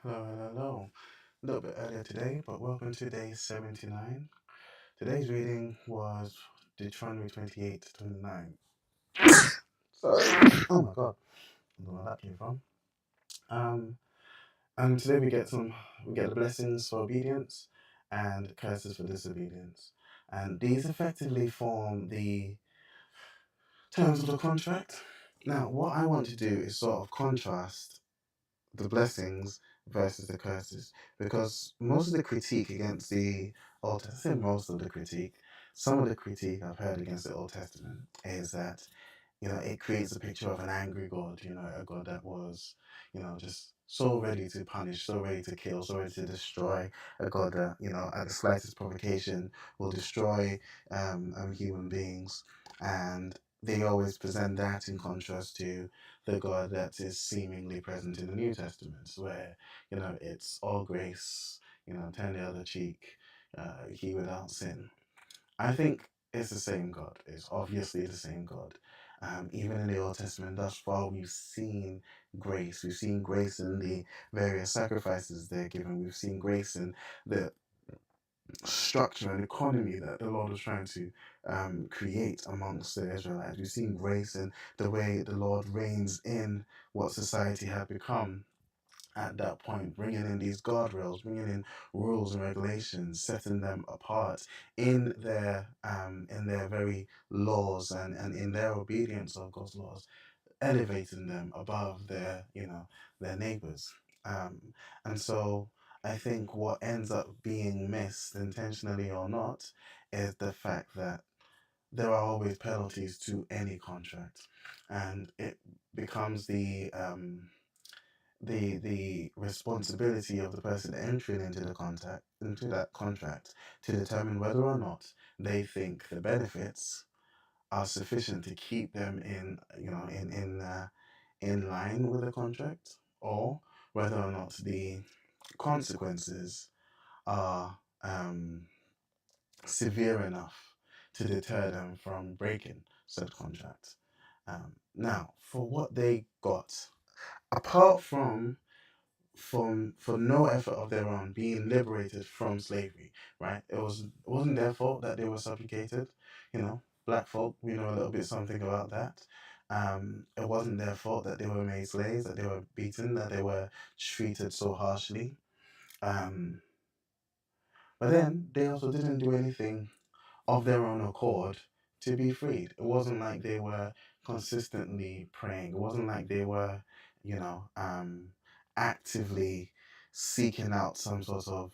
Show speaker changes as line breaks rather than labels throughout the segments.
Hello, hello, hello. A little bit earlier today, but welcome to day 79. Today's reading was Deuteronomy 28 to 29. Sorry. Oh my god. I don't know where that came from. Um, and today we get the blessings for obedience and curses for disobedience. And these effectively form the terms of the contract. Now, what I want to do is sort of contrast the blessings versus the curses. Because most of the critique against the Old Testament, most of the critique, some of the critique I've heard against the Old Testament is that, it creates a picture of an angry God, a God that was, just so ready to punish, so ready to kill, so ready to destroy, a God that, at the slightest provocation will destroy human beings. And they always present that in contrast to the God that is seemingly present in the New Testament, where, it's all grace, turn the other cheek, he without sin. I think it's the same God. It's obviously the same God. Even in the Old Testament, thus far, we've seen grace. We've seen grace in the various sacrifices they're given. We've seen grace in the structure and economy that the Lord was trying to create amongst the Israelites. We've seen grace in the way the Lord reigns in what society had become at that point, bringing in these guardrails, bringing in rules and regulations, setting them apart in their very laws and in their obedience of God's laws, elevating them above their neighbors. Um, and so I think what ends up being missed, intentionally or not, is the fact that there are always penalties to any contract, and it becomes the responsibility of the person entering into that contract to determine whether or not they think the benefits are sufficient to keep them in line with the contract, or whether or not the consequences are severe enough to deter them from breaking said contract. Now, for what they got, apart from for no effort of their own being liberated from slavery, right? It wasn't their fault that they were subjugated. Black folk, we know a little bit something about that. It wasn't their fault that they were made slaves, that they were beaten, that they were treated so harshly. um, but then they also didn't do anything of their own accord to be freed. It wasn't like they were consistently praying. It wasn't like they were, you know, um, actively seeking out some sort of,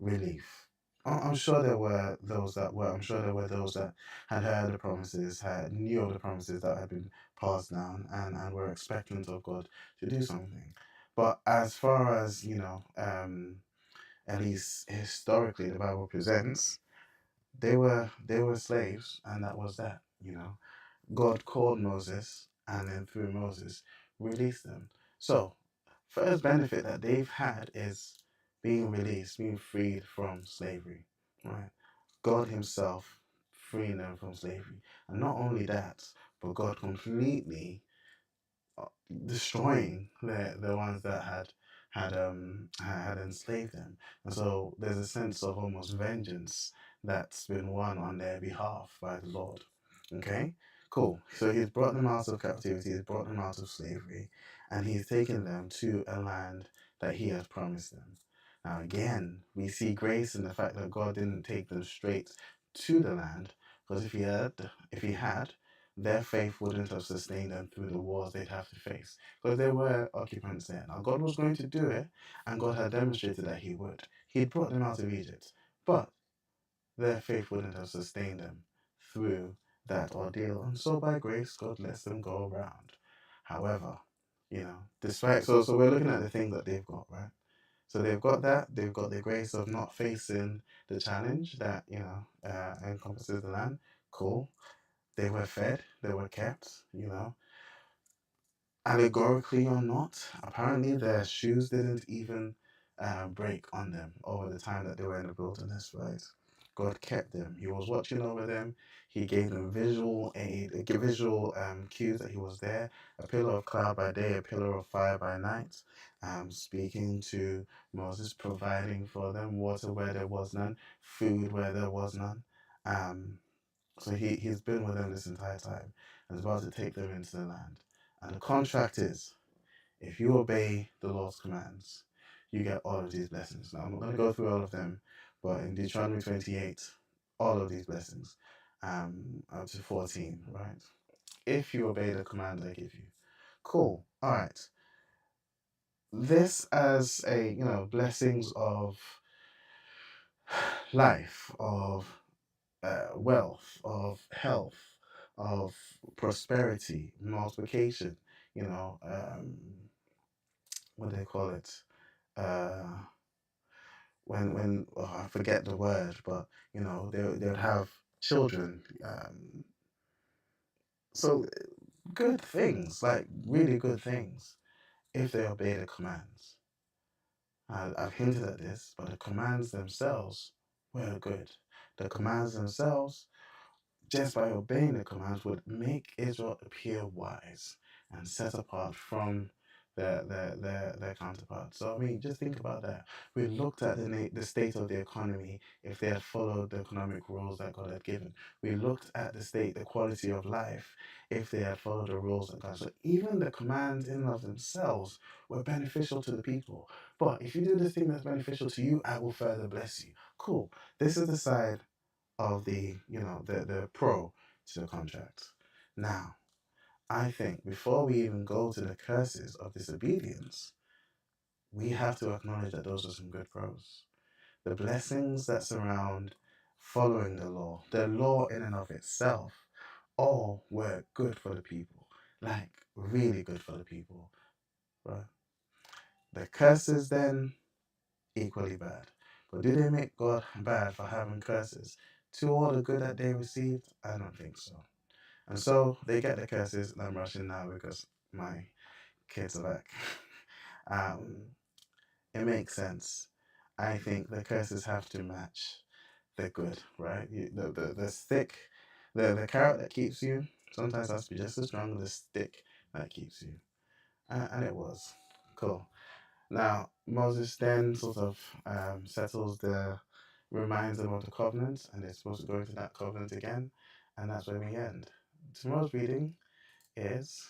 relief. I'm sure there were those that were. I'm sure there were those that had heard the promises, had knew of the promises that had been passed down, and were expectant of God to do something. But as far as at least historically, the Bible presents, they were slaves, and that was that. God called Moses, and then through Moses released them. So first benefit that they've had is being released, being freed from slavery. Right? God Himself freeing them from slavery, and not only that, but God completely uh, destroying the ones that had enslaved them. And so there's a sense of almost vengeance that's been won on their behalf by the Lord. Okay, cool. So He's brought them out of captivity, He's brought them out of slavery, and He's taken them to a land that He has promised them. Now again, we see grace in the fact that God didn't take them straight to the land, because if He had, their faith wouldn't have sustained them through the wars they'd have to face, because there were occupants there. Now, God was going to do it, and God had demonstrated that He would. He had brought them out of Egypt, but their faith wouldn't have sustained them through that ordeal. And so, by grace, God lets them go around. However, despite so we're looking at the things that they've got, right? So they've got that. They've got the grace of not facing the challenge that encompasses the land. Cool. They were fed, they were kept, allegorically or not. Apparently, their shoes didn't even break on them over the time that they were in the wilderness, right? God kept them. He was watching over them. He gave them visual aid, visual cues that he was there. A pillar of cloud by day, a pillar of fire by night, speaking to Moses, providing for them water where there was none, food where there was none. Um, so he's been with them this entire time and is about to take them into the land. And the contract is, if you obey the Lord's commands, you get all of these blessings. Now, I'm not going to go through all of them, but in Deuteronomy 28, all of these blessings, up to 14, right? If you obey the command I give you. Cool. All right. This as a, blessings of life, of wealth, of health, of prosperity, multiplication, you know, what do they call it? Uh, when I forget the word, but they would have children. So good things, like really good things, if they obey the commands. I've hinted at this, but the commands themselves were good. The commands themselves, just by obeying the commands, would make Israel appear wise and set apart from their counterparts. So, I mean, just think about that. We looked at the state of the economy if they had followed the economic rules that God had given. We looked at the quality of life if they had followed the rules that God. So, even the commands in and of themselves were beneficial to the people. But if you do this thing that's beneficial to you, I will further bless you. Cool. This is the side of the pro to the contract. Now, I think before we even go to the curses of disobedience, we have to acknowledge that those are some good pros. The blessings that surround following the law in and of itself, all were good for the people. Like, really good for the people. Right? The curses then, equally bad. But do they make God bad for having curses? To all the good that they received? I don't think so. And so they get the curses, and I'm rushing now because my kids are back. um, it makes sense. I think the curses have to match the good, right? The stick, the carrot that keeps you sometimes has to be just as strong as the stick that keeps you. And it was. Cool. Now, Moses then sort of settles reminds them of the covenant, and they're supposed to go into that covenant again, and that's where we end. Tomorrow's reading is